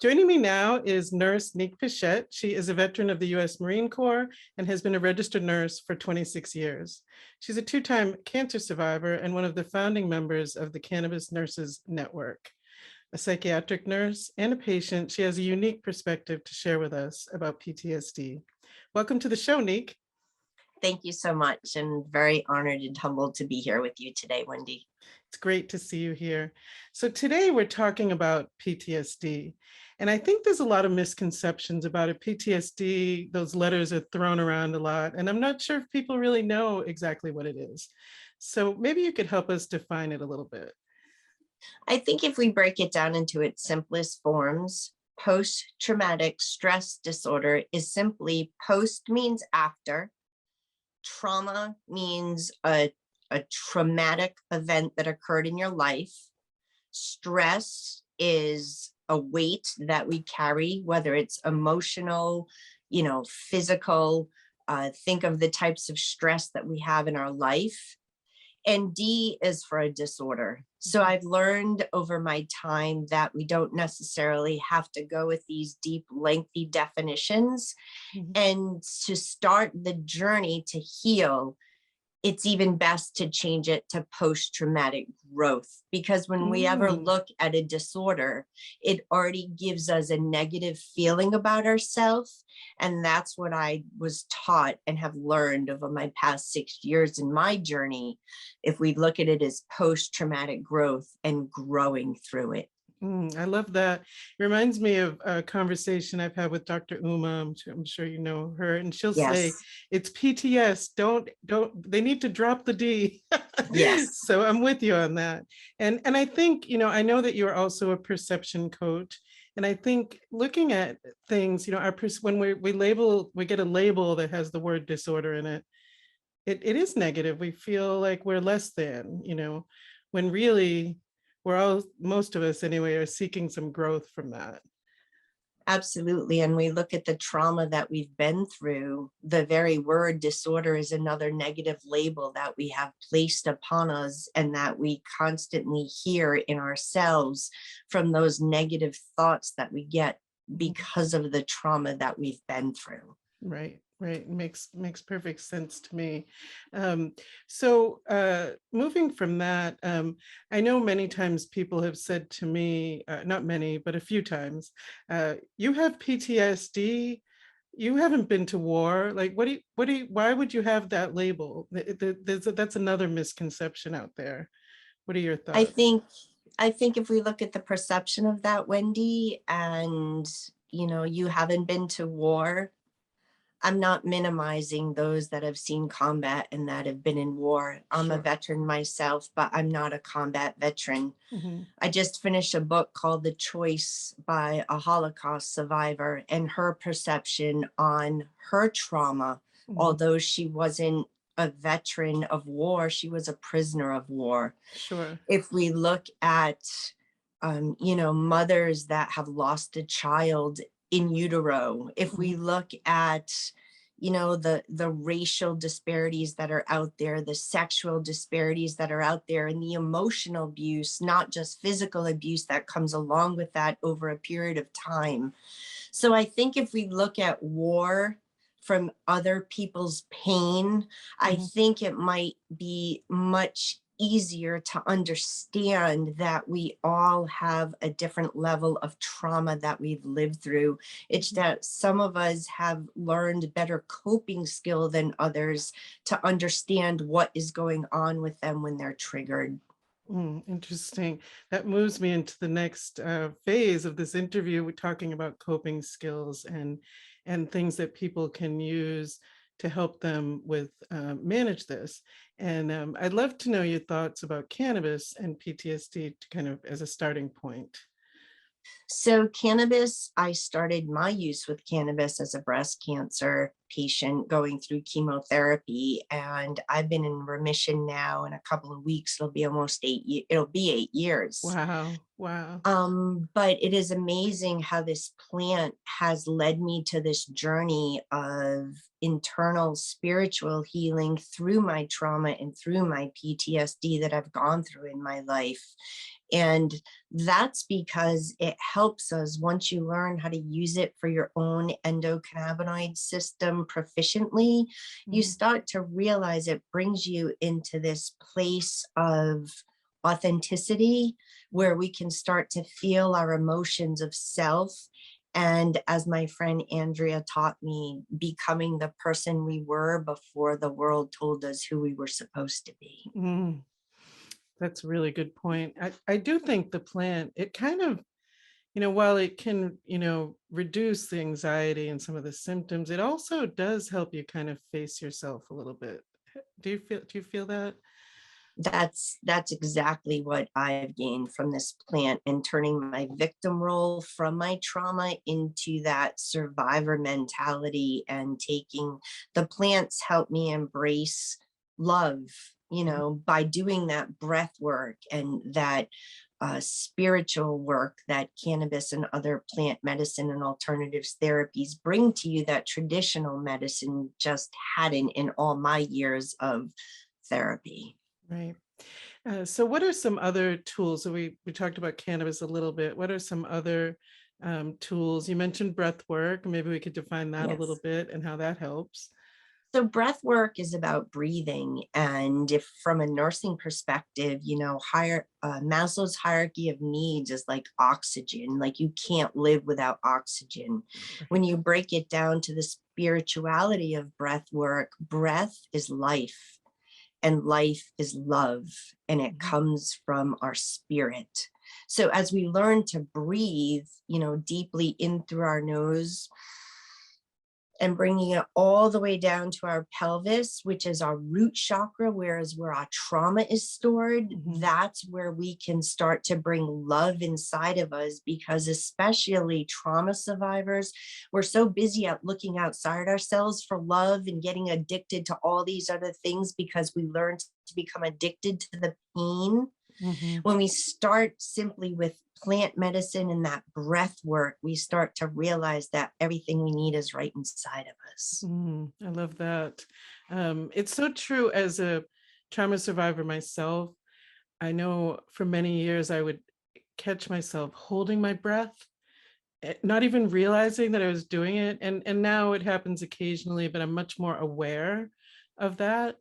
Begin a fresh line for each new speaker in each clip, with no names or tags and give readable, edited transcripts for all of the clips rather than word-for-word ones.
Joining me now is Nurse Nique Pichette. She is a veteran of the U.S. Marine Corps and has been a registered nurse for 26 years. She's a two-time cancer survivor and one of the founding members of the Cannabis Nurses Network. A psychiatric nurse and a patient, she has a unique perspective to share with us about PTSD. Welcome to the show, Nique.
Thank you so much. I'm very honored and humbled to be here with you today, Wendy.
It's great to see you here. So today we're talking about PTSD. And I think there's a lot of misconceptions about it. PTSD, those letters are thrown around a lot, and I'm not sure if people really know exactly what it is. So maybe you could help us define it a little bit.
I think if we break it down into its simplest forms, post-traumatic stress disorder is simply post means after, trauma means a traumatic event that occurred in your life. Stress is a weight that we carry, whether it's emotional, physical. Think of the types of stress that we have in our life. And D is for a disorder. So I've learned over my time that we don't necessarily have to go with these deep, lengthy definitions. And to start the journey to heal, it's even best to change it to post-traumatic growth, because when we ever look at a disorder, it already gives us a negative feeling about ourselves. And that's what I was taught and have learned over my past 6 years in my journey. If we look at it as post-traumatic growth and growing through it.
I love that. It reminds me of a conversation I've had with Dr. Uma. I'm sure you know her, and she'll say it's PTS. Don't. They need to drop the D.
Yes.
So I'm with you on that. And I think, I know that you're also a perception coach, and I think looking at things, when we get a label that has the word disorder in it, it is negative. We feel like we're less than, when really most of us anyway, are seeking some growth from that.
Absolutely. And we look at the trauma that we've been through. The very word disorder is another negative label that we have placed upon us and that we constantly hear in ourselves from those negative thoughts that we get because of the trauma that we've been through.
Right. Makes perfect sense to me. So moving from that, I know many times people have said to me, not many, but a few times, you have PTSD. You haven't been to war. Like, why would you have that label? That's another misconception out there. What are your thoughts?
I think if we look at the perception of that, Wendy, and you haven't been to war, I'm not minimizing those that have seen combat and that have been in war. I'm a veteran myself, but I'm not a combat veteran. I just finished a book called The Choice by a Holocaust survivor, and her perception on her trauma. Although she wasn't a veteran of war, she was a prisoner of war.
Sure.
If we look at, mothers that have lost a child in utero, if we look at the racial disparities that are out there, the sexual disparities that are out there, and the emotional abuse, not just physical abuse that comes along with that over a period of time. So I think if we look at war from other people's pain, I think it might be much easier to understand that we all have a different level of trauma that we've lived through. It's that some of us have learned better coping skill than others to understand what is going on with them when they're triggered.
Interesting. That moves me into the next phase of this interview. We're talking about coping skills and things that people can use to help them with manage this. And I'd love to know your thoughts about cannabis and PTSD to kind of as a starting point.
So cannabis, I started my use with cannabis as a breast cancer patient going through chemotherapy, and I've been in remission now. In a couple of weeks, it'll be almost it'll be 8 years.
Wow. Wow.
But it is amazing how this plant has led me to this journey of internal spiritual healing through my trauma and through my PTSD that I've gone through in my life. And that's because it helps us, once you learn how to use it for your own endocannabinoid system proficiently, you start to realize it brings you into this place of authenticity where we can start to feel our emotions of self. And as my friend Andrea taught me, becoming the person we were before the world told us who we were supposed to be.
Mm. That's a really good point. I do think the plant, it kind of, while it can, reduce the anxiety and some of the symptoms, it also does help you kind of face yourself a little bit. Do you feel that?
That's exactly what I've gained from this plant, and turning my victim role from my trauma into that survivor mentality, and taking the plants help me embrace love, by doing that breath work and that spiritual work that cannabis and other plant medicine and alternatives therapies bring to you, that traditional medicine just hadn't in all my years of therapy.
Right. So what are some other tools? So we talked about cannabis a little bit. What are some other tools? You mentioned breath work. Maybe we could define that a little
Yes.
bit and how that helps.
So breath work is about breathing. And if from a nursing perspective, Maslow's hierarchy of needs is like oxygen, like you can't live without oxygen. When
Right.
you break it down to the spirituality of breath work, breath is life. And life is love, and it comes from our spirit. So as we learn to breathe, deeply in through our nose and bringing it all the way down to our pelvis, which is our root chakra, whereas where our trauma is stored, that's where we can start to bring love inside of us, because especially trauma survivors, we're so busy at looking outside ourselves for love and getting addicted to all these other things because we learned to become addicted to the pain. When we start simply with plant medicine and that breath work, we start to realize that everything we need is right inside of us.
I love that. It's so true. As a trauma survivor myself, I know for many years I would catch myself holding my breath, not even realizing that I was doing it. And now it happens occasionally, but I'm much more aware of that.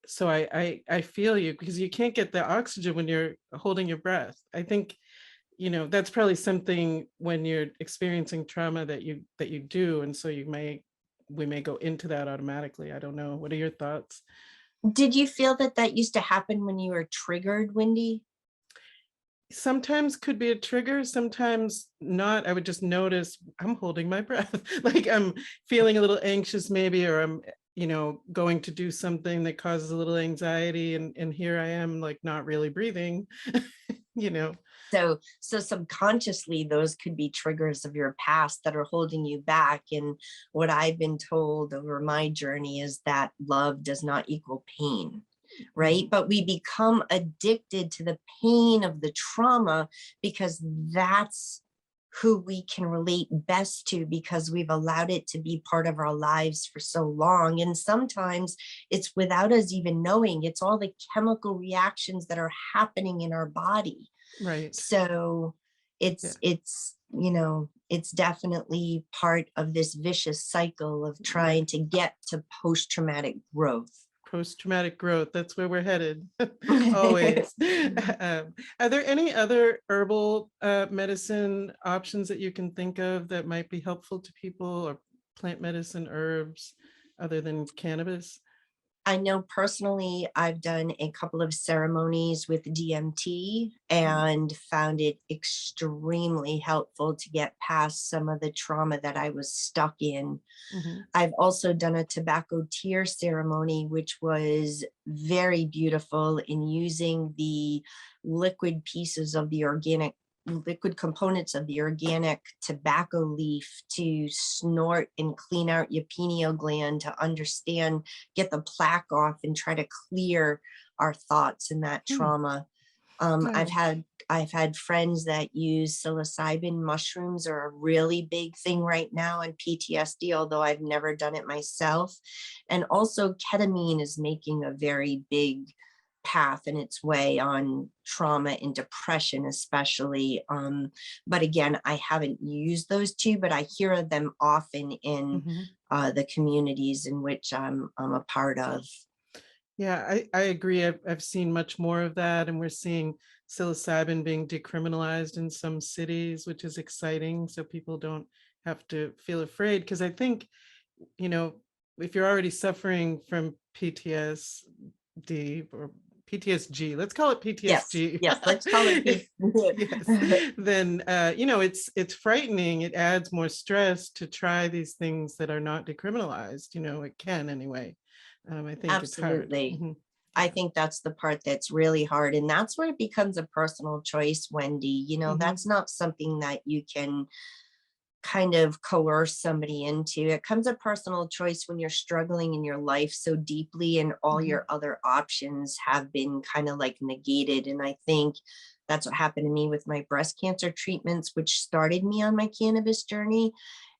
So I feel you, because you can't get the oxygen when you're holding your breath. I think, that's probably something when you're experiencing trauma that you do. And so we may go into that automatically. I don't know. What are your thoughts?
Did you feel that used to happen when you were triggered, Wendy?
Sometimes could be a trigger, sometimes not. I would just notice I'm holding my breath, like I'm feeling a little anxious maybe, or I'm, going to do something that causes a little anxiety, and here I am like not really breathing, you know.
So subconsciously, those could be triggers of your past that are holding you back. And what I've been told over my journey is that love does not equal pain, right? But we become addicted to the pain of the trauma because that's who we can relate best to, because we've allowed it to be part of our lives for so long. And sometimes it's without us even knowing. It's all the chemical reactions that are happening in our body.
Right.
So it's definitely part of this vicious cycle of trying to get to post-traumatic growth.
Post-traumatic growth, that's where we're headed. Always. Are there any other herbal medicine options that you can think of that might be helpful to people, or plant medicine, herbs, other than cannabis?
I know personally, I've done a couple of ceremonies with DMT and found it extremely helpful to get past some of the trauma that I was stuck in. I've also done a tobacco tear ceremony, which was very beautiful, in using the liquid pieces of the organic liquid components of the organic tobacco leaf to snort and clean out your pineal gland to understand, get the plaque off and try to clear our thoughts and that trauma.
Nice.
I've had friends that use psilocybin mushrooms are a really big thing right now in PTSD, although I've never done it myself. And also ketamine is making a very big path in its way on trauma and depression, especially. But again, I haven't used those two, but I hear of them often in
Mhm.
the communities in which I'm a part of.
Yeah, I agree. I've seen much more of that, and we're seeing psilocybin being decriminalized in some cities, which is exciting. So people don't have to feel afraid. Because I think, you know, if you're already suffering from PTSD or PTSD, let's call it
Yes,
PTSD.
yes, let's call it.
Yes, then you know, it's frightening. It adds more stress to try these things that are not decriminalized. You know, it can anyway. I think it's hard.
Absolutely. I
Yeah.
think that's the part that's really hard. And that's where it becomes a personal choice, Wendy. You know,
Mhm.
that's not something that you can kind of coerce somebody into. It comes a personal choice when you're struggling in your life so deeply and all
Mhm.
your other options have been kind of like negated. And I think that's what happened to me with my breast cancer treatments, which started me on my cannabis journey.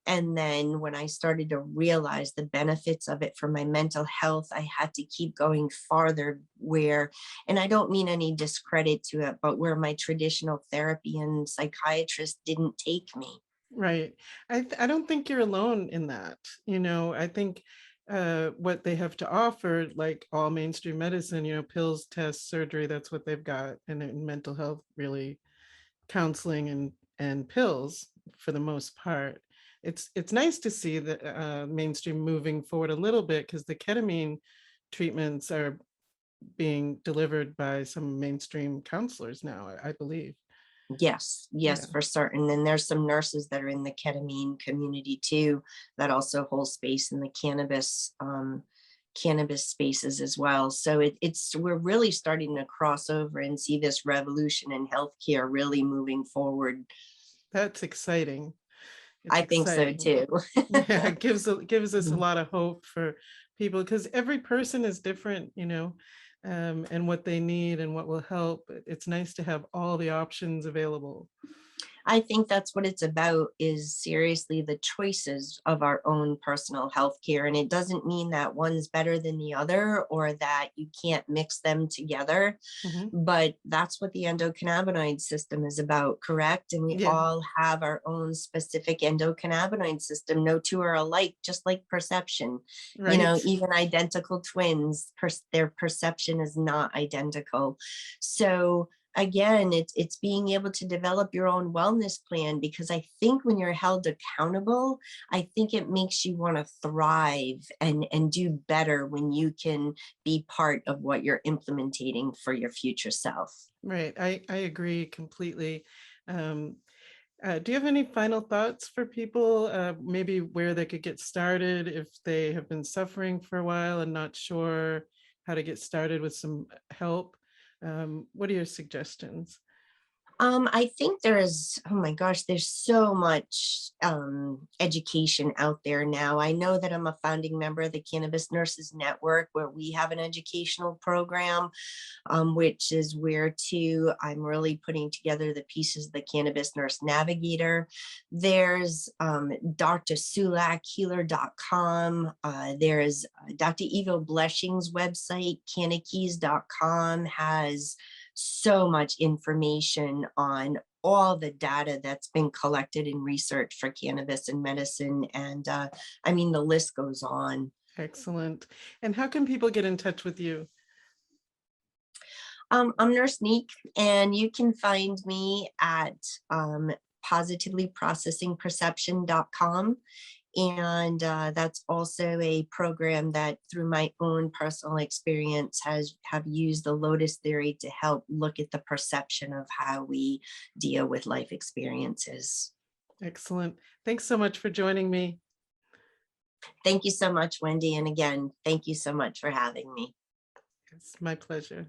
And then when I started to realize the benefits of it for my mental health, I had to keep going farther where, and I don't mean any discredit to it, but where my traditional therapy and psychiatrist didn't take me.
Right. I don't think you're alone in that. You know, I think what they have to offer, like all mainstream medicine, you know, pills, tests, surgery, that's what they've got. And in mental health, really counseling and pills for the most part. It's nice to see the mainstream moving forward a little bit because the ketamine treatments are being delivered by some mainstream counselors now, I believe.
Yes, yes,
Yeah,
for certain. And there's some nurses that are in the ketamine community too that also hold space in the cannabis spaces as well. So it's we're really starting to cross over and see this revolution in healthcare really moving forward.
that's exciting. It's
I think so
exciting.
too.
Yeah, it gives us a lot of hope for people because every person is different, you know, and what they need and what will help. It's nice to have all the options available.
I think that's what it's about is seriously the choices of our own personal health care. And it doesn't mean that one's better than the other or that you can't mix them together.
Mhm.
But that's what the endocannabinoid system is about, correct? And we
Yeah,
all have our own specific endocannabinoid system. No two are alike, just like perception. You know,
right.
even identical twins, their perception is not identical. So again, it's being able to develop your own wellness plan because I think when you're held accountable, I think it makes you want to thrive and do better when you can be part of what you're implementing for your future self.
Right. I agree completely. Um, do you have any final thoughts for people, maybe where they could get started if they have been suffering for a while and not sure how to get started with some help? What are your suggestions?
I think oh my gosh, there's so much education out there now. I know that I'm a founding member of the Cannabis Nurses Network, where we have an educational program, which is where too I'm really putting together the pieces of the Cannabis Nurse Navigator. There's Dr. Sulak, healer.com. There's Dr. Evo Bleshing's website, cannakeys.com, has so much information on all the data that's been collected and researched for cannabis and medicine. And I mean, the list goes on.
Excellent. And how can people get in touch with you?
I'm Nurse Nique, and you can find me at positivelyprocessingperception.com. And that's also a program that through my own personal experience have used the lotus theory to help look at the perception of how we deal with life experiences.
Excellent. Thanks so much for joining me.
Thank you so much, Wendy. And again, thank you so much for having me.
It's my pleasure.